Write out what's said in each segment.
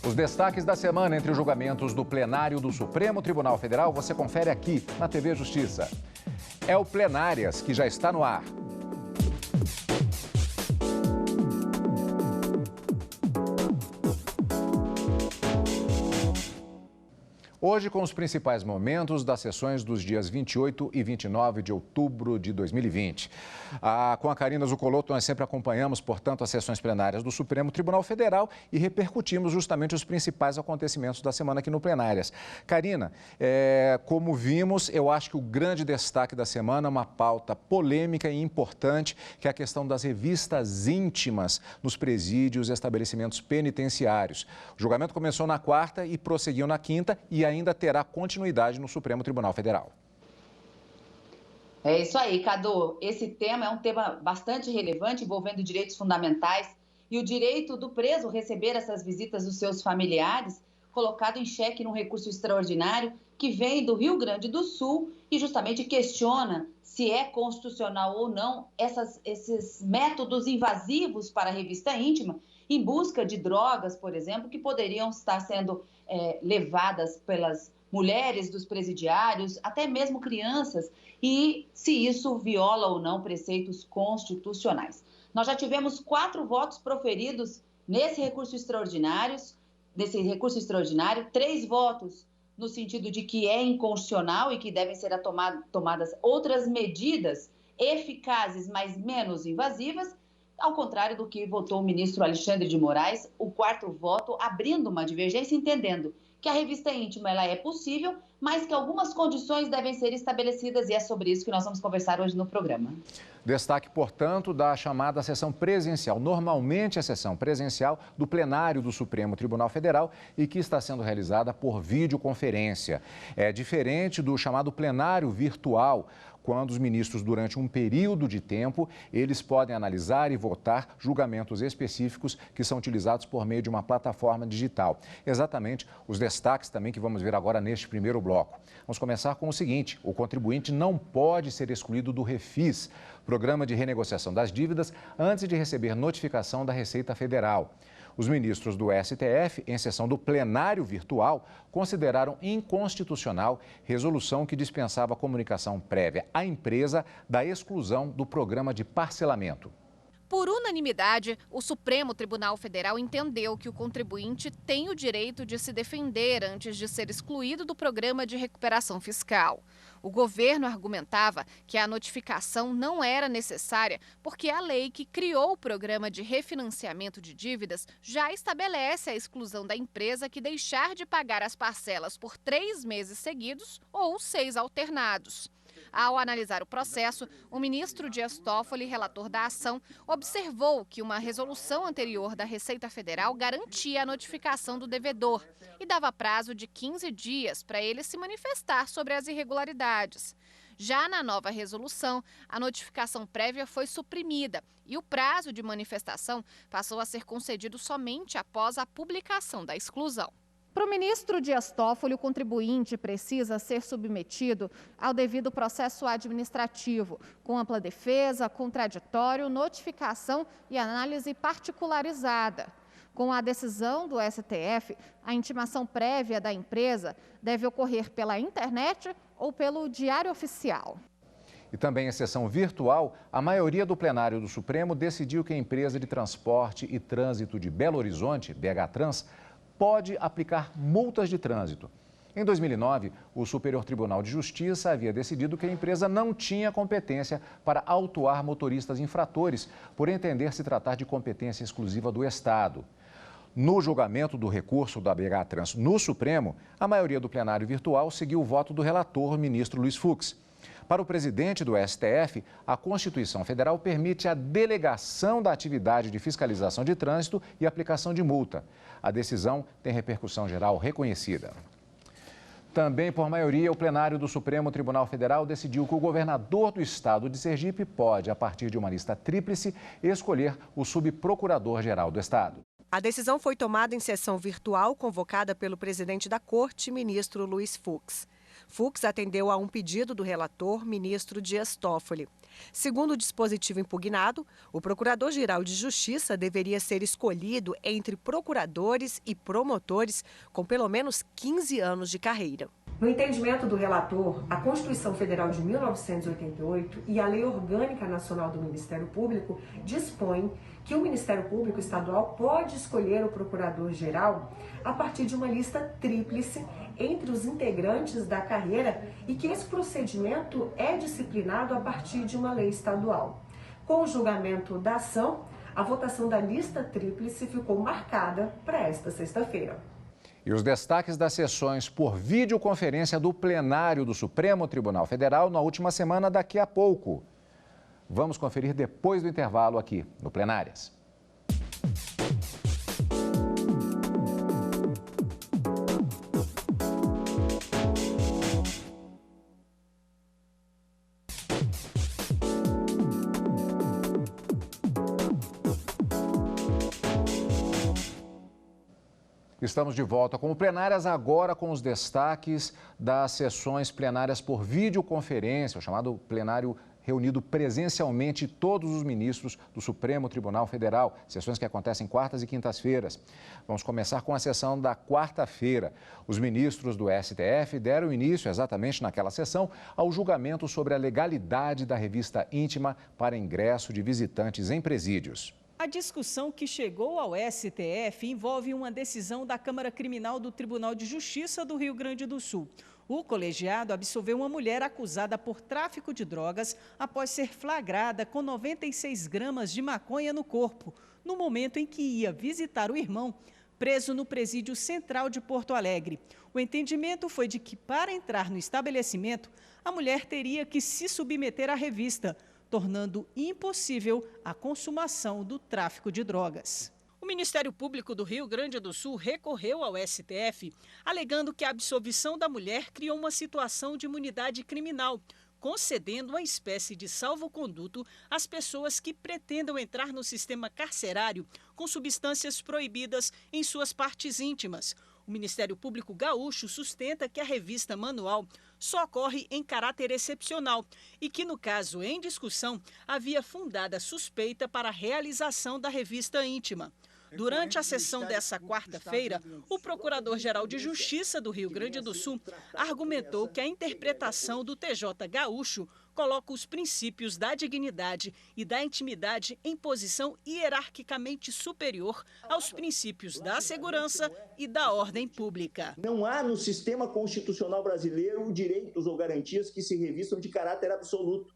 Os destaques da semana entre os julgamentos do plenário do Supremo Tribunal Federal você confere aqui na TV Justiça. É o Plenárias que já está no ar. Hoje, com os principais momentos das sessões dos dias 28 e 29 de outubro de 2020. Com a Karina Zucolotto, nós sempre acompanhamos, portanto, as sessões plenárias do Supremo Tribunal Federal e repercutimos justamente os principais acontecimentos da semana aqui no Plenárias. Karina, como vimos, eu acho que o grande destaque da semana é uma pauta polêmica e importante, que é a questão das revistas íntimas nos presídios e estabelecimentos penitenciários. O julgamento começou na quarta e prosseguiu na quinta e ainda terá continuidade no Supremo Tribunal Federal. É isso aí, Cadu. Esse tema é um tema bastante relevante, envolvendo direitos fundamentais e o direito do preso receber essas visitas dos seus familiares, colocado em xeque num recurso extraordinário que vem do Rio Grande do Sul e justamente questiona se é constitucional ou não esses métodos invasivos para a revista íntima em busca de drogas, por exemplo, que poderiam estar sendo levadas pelas mulheres dos presidiários, até mesmo crianças, e se isso viola ou não preceitos constitucionais. Nós já tivemos 4 votos proferidos nesse recurso extraordinário, 3 votos no sentido de que é inconstitucional e que devem ser tomadas outras medidas eficazes, mas menos invasivas, ao contrário do que votou o ministro Alexandre de Moraes, o 4º voto abrindo uma divergência, entendendo que a revista íntima ela é possível, mas que algumas condições devem ser estabelecidas, e é sobre isso que nós vamos conversar hoje no programa. Destaque, portanto, da chamada sessão presencial, normalmente a sessão presencial do plenário do Supremo Tribunal Federal e que está sendo realizada por videoconferência. É diferente do chamado plenário virtual, quando os ministros, durante um período de tempo, eles podem analisar e votar julgamentos específicos que são utilizados por meio de uma plataforma digital. Exatamente os destaques também que vamos ver agora neste primeiro bloco. Vamos começar com o seguinte: o contribuinte não pode ser excluído do Refis, Programa de Renegociação das Dívidas, antes de receber notificação da Receita Federal. Os ministros do STF, em sessão do plenário virtual, consideraram inconstitucional resolução que dispensava comunicação prévia à empresa da exclusão do programa de parcelamento. Por unanimidade, o Supremo Tribunal Federal entendeu que o contribuinte tem o direito de se defender antes de ser excluído do programa de recuperação fiscal. O governo argumentava que a notificação não era necessária porque a lei que criou o programa de refinanciamento de dívidas já estabelece a exclusão da empresa que deixar de pagar as parcelas por 3 meses seguidos ou 6 alternados. Ao analisar o processo, o ministro Dias Toffoli, relator da ação, observou que uma resolução anterior da Receita Federal garantia a notificação do devedor e dava prazo de 15 dias para ele se manifestar sobre as irregularidades. Já na nova resolução, a notificação prévia foi suprimida e o prazo de manifestação passou a ser concedido somente após a publicação da exclusão. Para o ministro Dias Toffoli, o contribuinte precisa ser submetido ao devido processo administrativo, com ampla defesa, contraditório, notificação e análise particularizada. Com a decisão do STF, a intimação prévia da empresa deve ocorrer pela internet ou pelo Diário Oficial. E também em sessão virtual, a maioria do plenário do Supremo decidiu que a empresa de transporte e trânsito de Belo Horizonte, BH-Trans, pode aplicar multas de trânsito. Em 2009, o Superior Tribunal de Justiça havia decidido que a empresa não tinha competência para autuar motoristas infratores, por entender se tratar de competência exclusiva do Estado. No julgamento do recurso da BH Trans no Supremo, a maioria do plenário virtual seguiu o voto do relator, ministro Luiz Fux. Para o presidente do STF, a Constituição Federal permite a delegação da atividade de fiscalização de trânsito e aplicação de multa. A decisão tem repercussão geral reconhecida. Também por maioria, o plenário do Supremo Tribunal Federal decidiu que o governador do estado de Sergipe pode, a partir de uma lista tríplice, escolher o subprocurador-geral do estado. A decisão foi tomada em sessão virtual convocada pelo presidente da Corte, ministro Luiz Fux. Fux atendeu a um pedido do relator, ministro Dias Toffoli. Segundo o dispositivo impugnado, o Procurador-Geral de Justiça deveria ser escolhido entre procuradores e promotores com pelo menos 15 anos de carreira. No entendimento do relator, a Constituição Federal de 1988 e a Lei Orgânica Nacional do Ministério Público dispõem que o Ministério Público Estadual pode escolher o Procurador-Geral a partir de uma lista tríplice entre os integrantes da carreira e que esse procedimento é disciplinado a partir de uma lei estadual. Com o julgamento da ação, a votação da lista tríplice ficou marcada para esta sexta-feira. E os destaques das sessões por videoconferência do plenário do Supremo Tribunal Federal na última semana, daqui a pouco. Vamos conferir depois do intervalo aqui no Plenárias. Estamos de volta com o Plenárias, agora com os destaques das sessões plenárias por videoconferência, o chamado plenário reunido presencialmente todos os ministros do Supremo Tribunal Federal, sessões que acontecem quartas e quintas-feiras. Vamos começar com a sessão da quarta-feira. Os ministros do STF deram início, exatamente naquela sessão, ao julgamento sobre a legalidade da revista íntima para ingresso de visitantes em presídios. A discussão que chegou ao STF envolve uma decisão da Câmara Criminal do Tribunal de Justiça do Rio Grande do Sul. O colegiado absolveu uma mulher acusada por tráfico de drogas após ser flagrada com 96 gramas de maconha no corpo, no momento em que ia visitar o irmão, preso no Presídio Central de Porto Alegre. O entendimento foi de que, para entrar no estabelecimento, a mulher teria que se submeter à revista, tornando impossível a consumação do tráfico de drogas. O Ministério Público do Rio Grande do Sul recorreu ao STF, alegando que a absolvição da mulher criou uma situação de imunidade criminal, concedendo uma espécie de salvo-conduto às pessoas que pretendam entrar no sistema carcerário com substâncias proibidas em suas partes íntimas. O Ministério Público Gaúcho sustenta que a revista manual só ocorre em caráter excepcional e que, no caso em discussão, havia fundada suspeita para a realização da revista íntima. Durante a sessão dessa quarta-feira, o Procurador-Geral de Justiça do Rio Grande do Sul argumentou que a interpretação do TJ Gaúcho coloca os princípios da dignidade e da intimidade em posição hierarquicamente superior aos princípios da segurança e da ordem pública. Não há no sistema constitucional brasileiro direitos ou garantias que se revistam de caráter absoluto.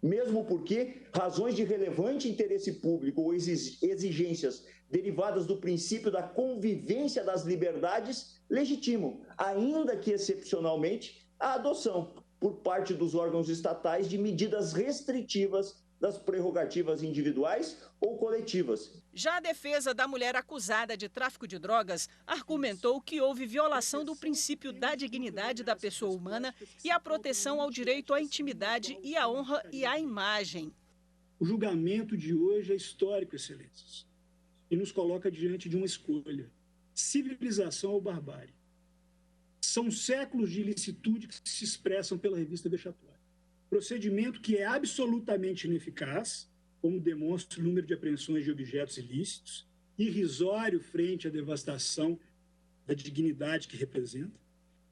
Mesmo porque razões de relevante interesse público ou exigências derivadas do princípio da convivência das liberdades legitimam, ainda que excepcionalmente, a adoção por parte dos órgãos estatais de medidas restritivas das prerrogativas individuais ou coletivas. Já a defesa da mulher acusada de tráfico de drogas argumentou que houve violação do princípio da dignidade da pessoa humana e a proteção ao direito à intimidade e à honra e à imagem. O julgamento de hoje é histórico, excelências, e nos coloca diante de uma escolha: civilização ou barbárie. São séculos de ilicitude que se expressam pela revista vexatória. Procedimento que é absolutamente ineficaz, como demonstra o número de apreensões de objetos ilícitos, irrisório frente à devastação da dignidade que representa,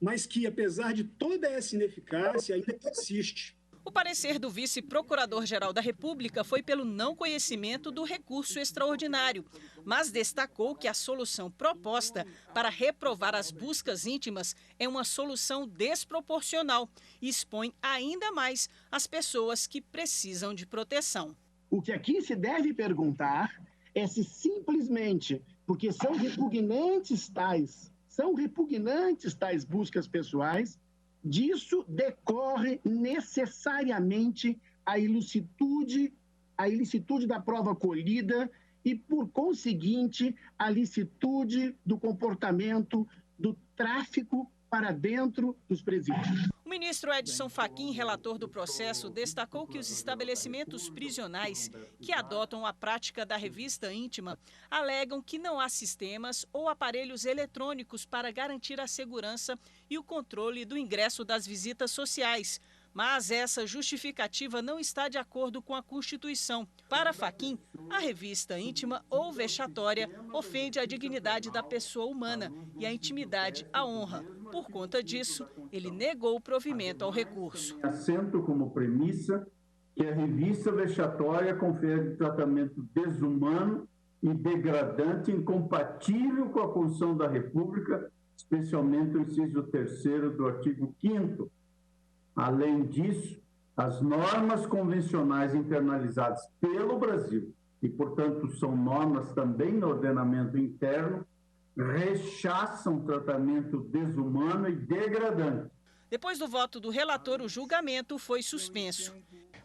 mas que, apesar de toda essa ineficácia, ainda persiste. O parecer do vice-procurador-geral da República foi pelo não conhecimento do recurso extraordinário, mas destacou que a solução proposta para reprovar as buscas íntimas é uma solução desproporcional e expõe ainda mais as pessoas que precisam de proteção. O que aqui se deve perguntar é se simplesmente, porque são repugnantes tais buscas pessoais, disso decorre necessariamente a ilicitude da prova colhida e, por conseguinte, a licitude do comportamento do tráfico para dentro dos presídios. O ministro Edson Fachin, relator do processo, destacou que os estabelecimentos prisionais que adotam a prática da revista íntima alegam que não há sistemas ou aparelhos eletrônicos para garantir a segurança e o controle do ingresso das visitas sociais. Mas essa justificativa não está de acordo com a Constituição. Para Fachin, a revista íntima ou vexatória ofende a dignidade da pessoa humana e a intimidade, a honra. Por conta disso, ele negou o provimento ao recurso. Assento como premissa que a revista vexatória confere tratamento desumano e degradante, incompatível com a Constituição da República, especialmente o inciso 3º do artigo 5º. Além disso, as normas convencionais internalizadas pelo Brasil, e, portanto, são normas também no ordenamento interno, rechaçam tratamento desumano e degradante. Depois do voto do relator, o julgamento foi suspenso.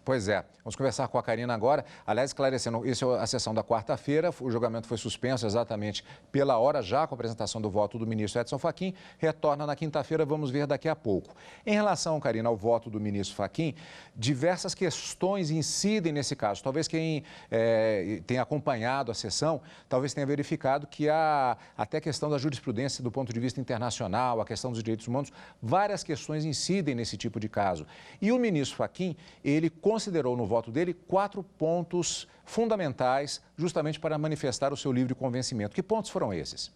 Pois é, vamos conversar com a Karina agora. Aliás, esclarecendo, isso é a sessão da quarta-feira, o julgamento foi suspenso exatamente pela hora, já com a apresentação do voto do ministro Edson Fachin, retorna na quinta-feira, vamos ver daqui a pouco. Em relação, Karina, ao voto do ministro Fachin, diversas questões incidem nesse caso. Talvez quem tenha acompanhado a sessão, talvez tenha verificado que há até a questão da jurisprudência do ponto de vista internacional, a questão dos direitos humanos, várias questões incidem nesse tipo de caso. E o ministro Fachin, ele considerou no voto dele 4 pontos fundamentais justamente para manifestar o seu livre convencimento. Que pontos foram esses?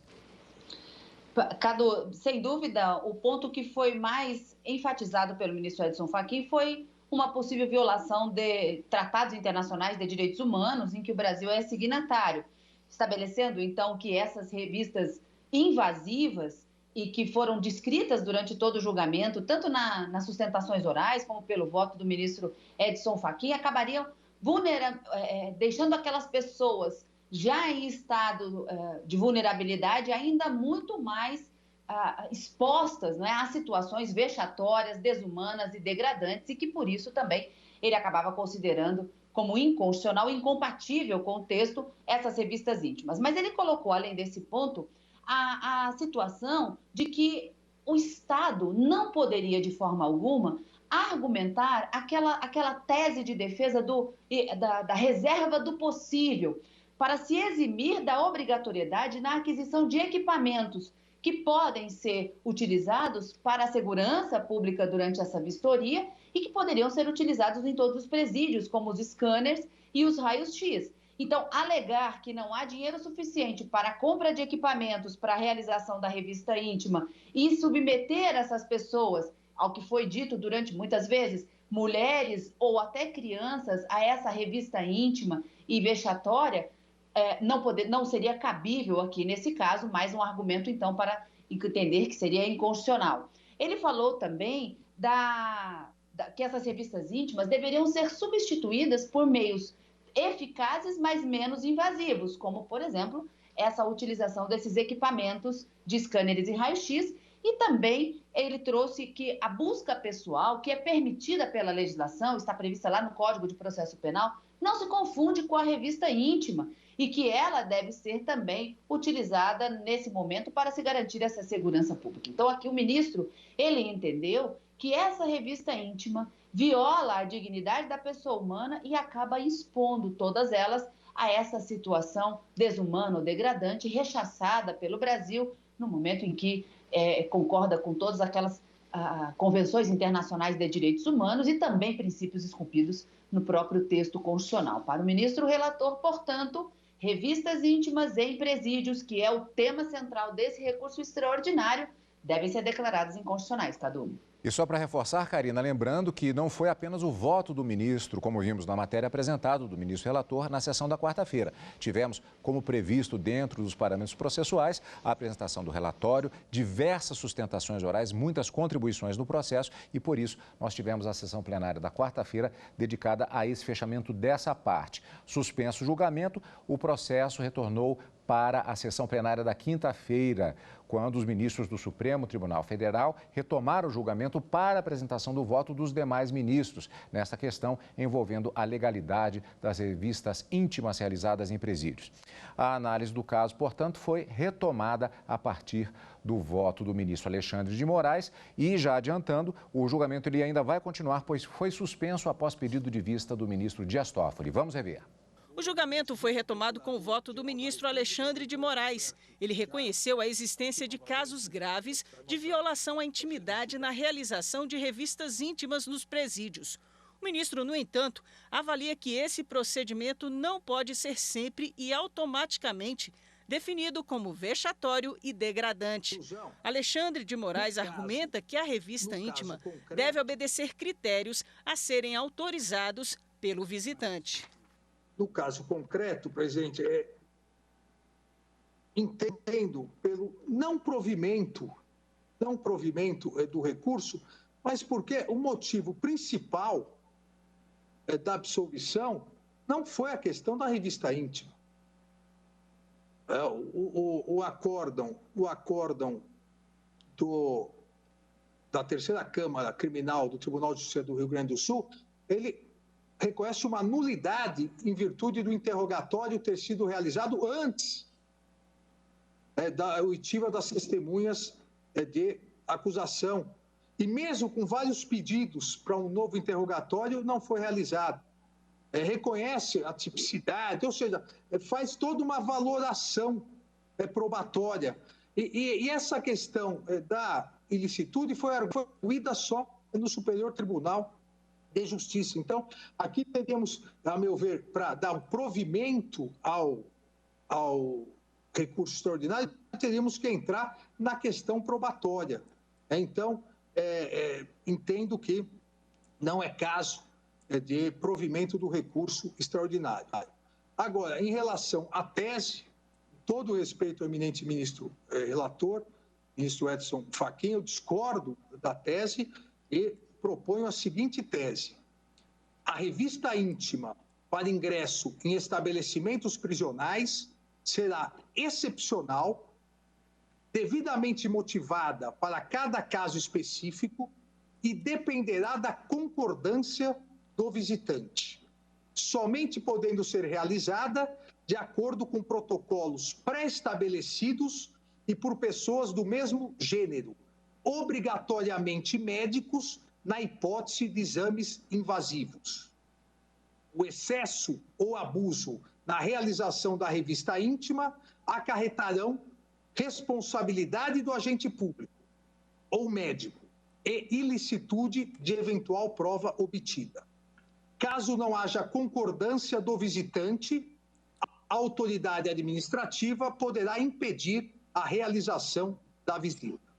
Cadu, sem dúvida, o ponto que foi mais enfatizado pelo ministro Edson Fachin foi uma possível violação de tratados internacionais de direitos humanos em que o Brasil é signatário, estabelecendo então que essas revistas invasivas e que foram descritas durante todo o julgamento, tanto nas sustentações orais como pelo voto do ministro Edson Fachin, acabariam deixando aquelas pessoas já em estado de vulnerabilidade ainda muito mais expostas, né, a situações vexatórias, desumanas e degradantes, e que por isso também ele acabava considerando como inconstitucional e incompatível com o texto essas revistas íntimas. Mas ele colocou, além desse ponto, a situação de que o Estado não poderia, de forma alguma, argumentar aquela tese de defesa da reserva do possível para se eximir da obrigatoriedade na aquisição de equipamentos que podem ser utilizados para a segurança pública durante essa vistoria e que poderiam ser utilizados em todos os presídios, como os scanners e os raios-x. Então, alegar que não há dinheiro suficiente para a compra de equipamentos para a realização da revista íntima e submeter essas pessoas ao que foi dito durante muitas vezes, mulheres ou até crianças, a essa revista íntima e vexatória, não seria cabível aqui nesse caso, mais um argumento então para entender que seria inconstitucional. Ele falou também que essas revistas íntimas deveriam ser substituídas por meios eficazes, mas menos invasivos, como, por exemplo, essa utilização desses equipamentos de scanners e raio-x, e também ele trouxe que a busca pessoal, que é permitida pela legislação, está prevista lá no Código de Processo Penal, não se confunde com a revista íntima e que ela deve ser também utilizada nesse momento para se garantir essa segurança pública. Então, aqui o ministro, ele entendeu que essa revista íntima viola a dignidade da pessoa humana e acaba expondo todas elas a essa situação desumana ou degradante, rechaçada pelo Brasil, no momento em que concorda com todas aquelas convenções internacionais de direitos humanos e também princípios esculpidos no próprio texto constitucional. Para o ministro relator, portanto, revistas íntimas em presídios, que é o tema central desse recurso extraordinário, devem ser declaradas inconstitucionais, Cadu. E só para reforçar, Karina, lembrando que não foi apenas o voto do ministro, como vimos na matéria apresentada do ministro relator na sessão da quarta-feira. Tivemos, como previsto dentro dos parâmetros processuais, a apresentação do relatório, diversas sustentações orais, muitas contribuições no processo e, por isso, nós tivemos a sessão plenária da quarta-feira dedicada a esse fechamento dessa parte. Suspenso o julgamento, o processo retornou para a sessão plenária da quinta-feira, quando os ministros do Supremo Tribunal Federal retomaram o julgamento para a apresentação do voto dos demais ministros, nesta questão envolvendo a legalidade das revistas íntimas realizadas em presídios. A análise do caso, portanto, foi retomada a partir do voto do ministro Alexandre de Moraes e, já adiantando, o julgamento ele ainda vai continuar, pois foi suspenso após pedido de vista do ministro Dias Toffoli. Vamos rever. O julgamento foi retomado com o voto do ministro Alexandre de Moraes. Ele reconheceu a existência de casos graves de violação à intimidade na realização de revistas íntimas nos presídios. O ministro, no entanto, avalia que esse procedimento não pode ser sempre e automaticamente definido como vexatório e degradante. Alexandre de Moraes argumenta que a revista íntima deve obedecer critérios a serem autorizados pelo visitante. No caso concreto, presidente, entendo pelo não provimento do recurso, mas porque o motivo principal da absolvição não foi a questão da revista íntima. O acórdão da Terceira Câmara Criminal do Tribunal de Justiça do Rio Grande do Sul, ele reconhece uma nulidade em virtude do interrogatório ter sido realizado antes da oitiva das testemunhas de acusação. E mesmo com vários pedidos para um novo interrogatório, não foi realizado. Reconhece a tipicidade, ou seja, faz toda uma valoração probatória. E essa questão da ilicitude foi arguída só no Superior Tribunal de Justiça. Então, aqui teríamos, a meu ver, para dar um provimento ao recurso extraordinário, teríamos que entrar na questão probatória. Então, entendo que não é caso de provimento do recurso extraordinário. Agora, em relação à tese, todo respeito ao eminente ministro relator, ministro Edson Fachin, eu discordo da tese e proponho a seguinte tese: a revista íntima para ingresso em estabelecimentos prisionais será excepcional, devidamente motivada para cada caso específico e dependerá da concordância do visitante, somente podendo ser realizada de acordo com protocolos pré-estabelecidos e por pessoas do mesmo gênero, obrigatoriamente médicos, na hipótese de exames invasivos. O excesso ou abuso na realização da revista íntima acarretarão responsabilidade do agente público ou médico e ilicitude de eventual prova obtida. Caso não haja concordância do visitante, a autoridade administrativa poderá impedir a realização da visita.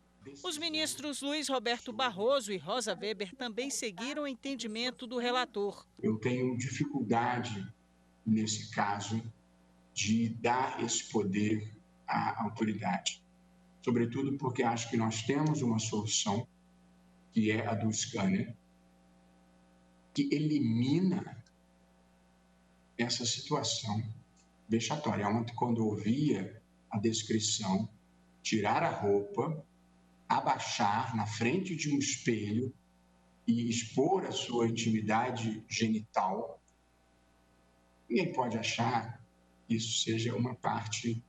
Os ministros Luiz Roberto Barroso e Rosa Weber também seguiram o entendimento do relator. Eu tenho dificuldade, nesse caso, de dar esse poder à autoridade. Sobretudo porque acho que nós temos uma solução, que é a do scanner, que elimina essa situação vexatória. Ontem, quando eu ouvia a descrição, tirar a roupa, abaixar na frente de um espelho e expor a sua intimidade genital, ninguém pode achar que isso seja uma parte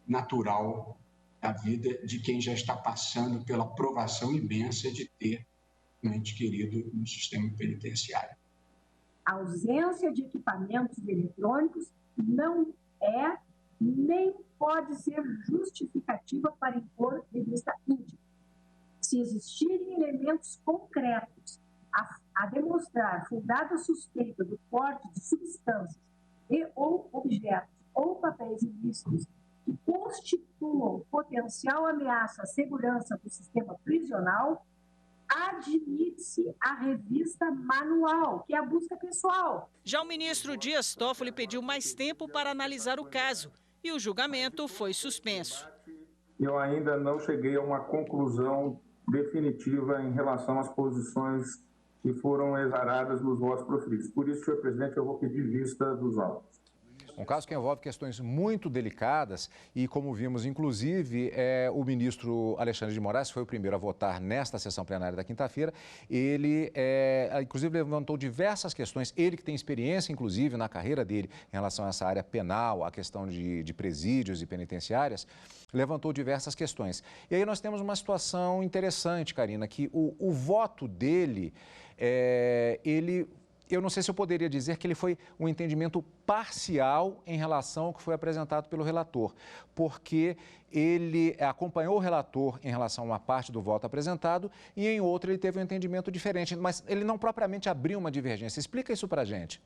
natural da vida de quem já está passando pela provação imensa de ter um ente querido no sistema penitenciário. A ausência de equipamentos eletrônicos não é nem pode ser justificativa para impor revista íntima. Se existirem elementos concretos a demonstrar fundada suspeita do porte de substâncias e ou objetos ou papéis ilícitos que constituam potencial ameaça à segurança do sistema prisional, admite-se a revista manual, que é a busca pessoal. Já o ministro Dias Toffoli pediu mais tempo para analisar o caso e o julgamento foi suspenso. Eu ainda não cheguei a uma conclusão definitiva em relação às posições que foram exaradas nos votos proferidos. Por isso, senhor presidente, eu vou pedir vista dos autos. Um caso que envolve questões muito delicadas e, como vimos, inclusive, o ministro Alexandre de Moraes, que foi o primeiro a votar nesta sessão plenária da quinta-feira, ele, inclusive, levantou diversas questões, ele que tem experiência, inclusive, na carreira dele em relação a essa área penal, a questão de presídios e penitenciárias, levantou diversas questões. E aí nós temos uma situação interessante, Karina, que o voto dele, eu não sei se eu poderia dizer que ele foi um entendimento parcial em relação ao que foi apresentado pelo relator, porque ele acompanhou o relator em relação a uma parte do voto apresentado e em outra ele teve um entendimento diferente, mas ele não propriamente abriu uma divergência. Explica isso para a gente.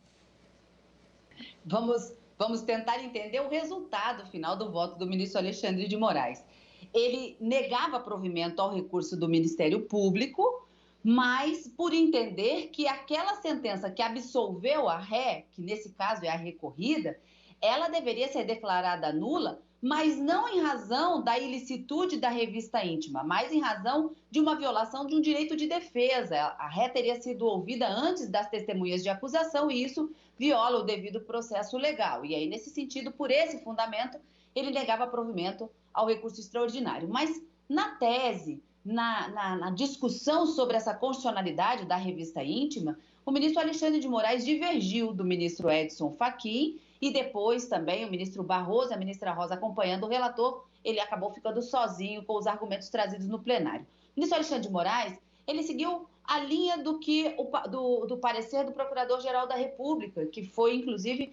Vamos tentar entender o resultado final do voto do ministro Alexandre de Moraes. Ele negava provimento ao recurso do Ministério Público, mas por entender que aquela sentença que absolveu a ré, que nesse caso é a recorrida, ela deveria ser declarada nula, mas não em razão da ilicitude da revista íntima, mas em razão de uma violação de um direito de defesa. A ré teria sido ouvida antes das testemunhas de acusação e isso viola o devido processo legal. E aí, nesse sentido, por esse fundamento, ele negava provimento ao recurso extraordinário. Mas, na tese, na discussão sobre essa constitucionalidade da revista íntima, o ministro Alexandre de Moraes divergiu do ministro Edson Fachin e depois também o ministro Barroso e a ministra Rosa acompanhando o relator, ele acabou ficando sozinho com os argumentos trazidos no plenário. O ministro Alexandre de Moraes, ele seguiu a linha do parecer do Procurador-Geral da República, que foi, inclusive,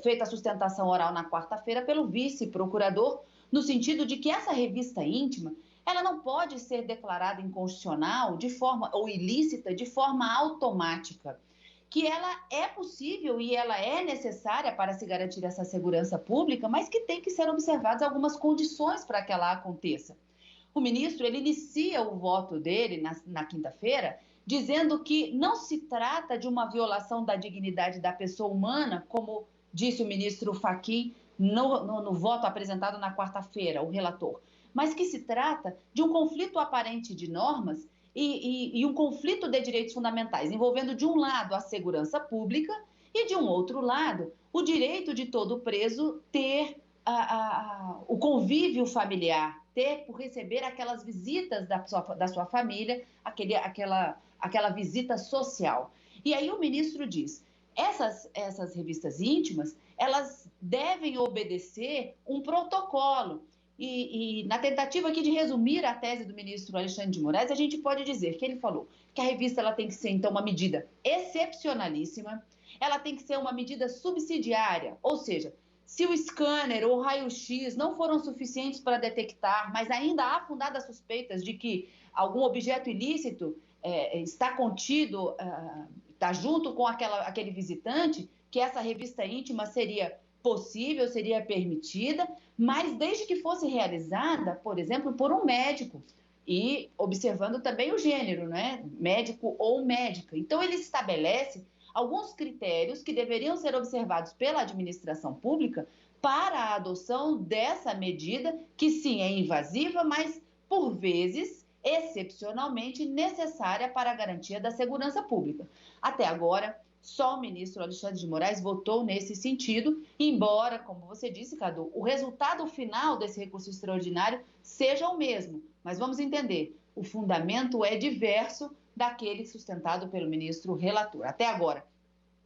feita a sustentação oral na quarta-feira pelo vice-procurador, no sentido de que essa revista íntima ela não pode ser declarada inconstitucional ou ilícita de forma automática, que ela é possível e ela é necessária para se garantir essa segurança pública, mas que tem que ser observadas algumas condições para que ela aconteça. O ministro, ele inicia o voto dele na quinta-feira, dizendo que não se trata de uma violação da dignidade da pessoa humana, como disse o ministro Fachin no voto apresentado na quarta-feira, o relator, mas que se trata de um conflito aparente de normas e um conflito de direitos fundamentais, envolvendo, de um lado, a segurança pública e, de um outro lado, o direito de todo preso ter o convívio familiar, por receber aquelas visitas da sua família, aquela visita social. E aí o ministro diz, essas revistas íntimas, elas devem obedecer um protocolo. E na tentativa aqui de resumir a tese do ministro Alexandre de Moraes, a gente pode dizer que ele falou que a revista ela tem que ser, então, uma medida excepcionalíssima, ela tem que ser uma medida subsidiária, ou seja, se o scanner ou o raio-x não foram suficientes para detectar, mas ainda há fundadas suspeitas de que algum objeto ilícito está contido, está junto com aquele visitante, que essa revista íntima seria possível, seria permitida, mas desde que fosse realizada, por exemplo, por um médico e observando também o gênero, né? Médico ou médica. Então, ele estabelece alguns critérios que deveriam ser observados pela administração pública para a adoção dessa medida, que sim, é invasiva, mas, por vezes, excepcionalmente necessária para a garantia da segurança pública. Até agora, só o ministro Alexandre de Moraes votou nesse sentido, embora, como você disse, Cadu, o resultado final desse recurso extraordinário seja o mesmo. Mas vamos entender, o fundamento é diverso daquele sustentado pelo ministro relator. Até agora,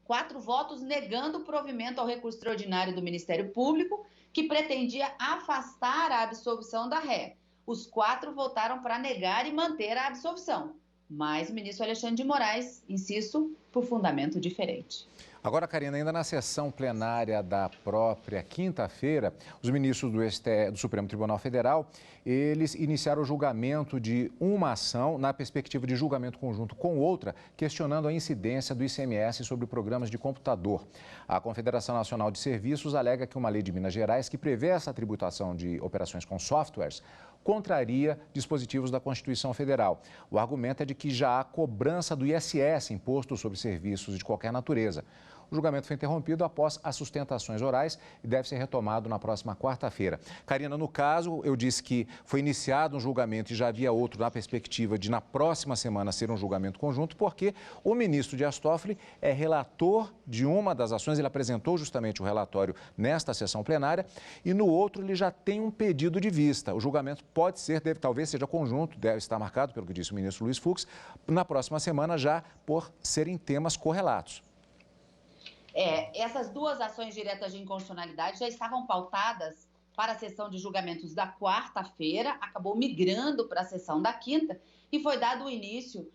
4 votos negando o provimento ao recurso extraordinário do Ministério Público, que pretendia afastar a absolvição da ré. Os 4 votaram para negar e manter a absolvição. Mas o ministro Alexandre de Moraes, insisto, por fundamento diferente. Agora, Karina, ainda na sessão plenária da própria quinta-feira, os ministros do Supremo Tribunal Federal, eles iniciaram o julgamento de uma ação na perspectiva de julgamento conjunto com outra, questionando a incidência do ICMS sobre programas de computador. A Confederação Nacional de Serviços alega que uma lei de Minas Gerais que prevê essa tributação de operações com softwares contraria dispositivos da Constituição Federal. O argumento é de que já há cobrança do ISS, Imposto sobre Serviços de Qualquer Natureza. O julgamento foi interrompido após as sustentações orais e deve ser retomado na próxima quarta-feira. Karina, no caso, eu disse que foi iniciado um julgamento e já havia outro na perspectiva de, na próxima semana, ser um julgamento conjunto, porque o ministro Dias Toffoli é relator de uma das ações, ele apresentou justamente o relatório nesta sessão plenária, e no outro ele já tem um pedido de vista. O julgamento pode ser, talvez seja conjunto, deve estar marcado, pelo que disse o ministro Luiz Fux, na próxima semana já por serem temas correlatos. Essas duas ações diretas de inconstitucionalidade já estavam pautadas para a sessão de julgamentos da quarta-feira, acabou migrando para a sessão da quinta e foi dado o início,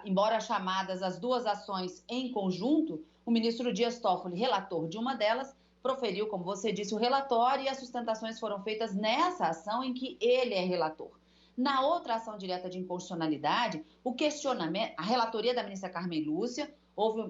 embora chamadas as duas ações em conjunto, o ministro Dias Toffoli, relator de uma delas, proferiu, como você disse, o relatório e as sustentações foram feitas nessa ação em que ele é relator. Na outra ação direta de inconstitucionalidade, o questionamento, a relatoria da ministra Carmen Lúcia,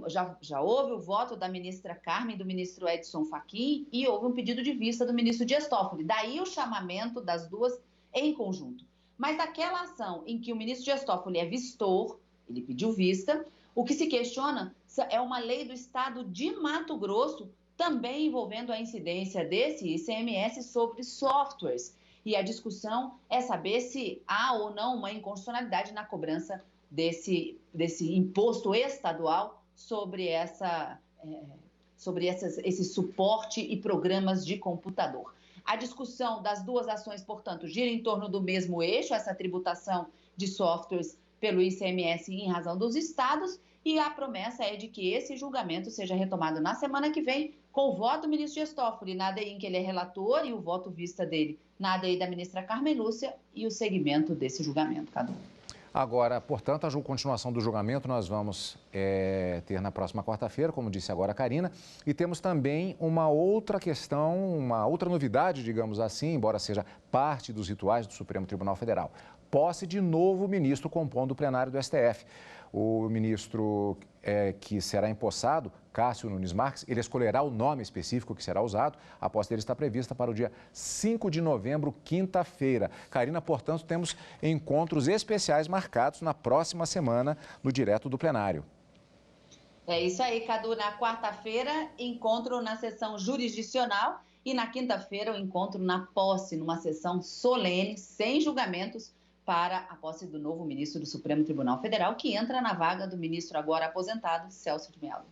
já houve o voto da ministra Carmen, do ministro Edson Fachin e houve um pedido de vista do ministro Dias Toffoli. Daí o chamamento das duas em conjunto. Mas aquela ação em que o ministro Dias Toffoli é vistor, ele pediu vista, o que se questiona é uma lei do estado de Mato Grosso, também envolvendo a incidência desse ICMS sobre softwares. E a discussão é saber se há ou não uma inconstitucionalidade na cobrança desse imposto estadual sobre esse suporte e programas de computador. A discussão das duas ações, portanto, gira em torno do mesmo eixo, essa tributação de softwares pelo ICMS em razão dos estados, e a promessa é de que esse julgamento seja retomado na semana que vem, com o voto do ministro Dias Toffoli, na ADI em que ele é relator, e o voto vista dele na ADI da ministra Carmen Lúcia, e o segmento desse julgamento, Cadu. Agora, portanto, a continuação do julgamento nós vamos ter na próxima quarta-feira, como disse agora a Karina, e temos também uma outra questão, uma outra novidade, digamos assim, embora seja parte dos rituais do Supremo Tribunal Federal. Posse de novo ministro compondo o plenário do STF. O ministro que será empossado, Cássio Nunes Marques, ele escolherá o nome específico que será usado. A posse dele está prevista para o dia 5 de novembro, quinta-feira. Karina, portanto, temos encontros especiais marcados na próxima semana no Direto do Plenário. É isso aí, Cadu. Na quarta-feira, encontro na sessão jurisdicional e na quinta-feira, o encontro na posse, numa sessão solene, sem julgamentos, para a posse do novo ministro do Supremo Tribunal Federal, que entra na vaga do ministro agora aposentado, Celso de Mello.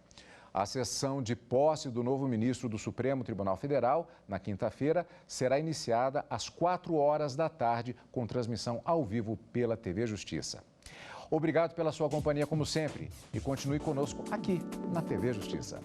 A sessão de posse do novo ministro do Supremo Tribunal Federal, na quinta-feira, será iniciada às 4 horas da tarde, com transmissão ao vivo pela TV Justiça. Obrigado pela sua companhia, como sempre, e continue conosco aqui na TV Justiça.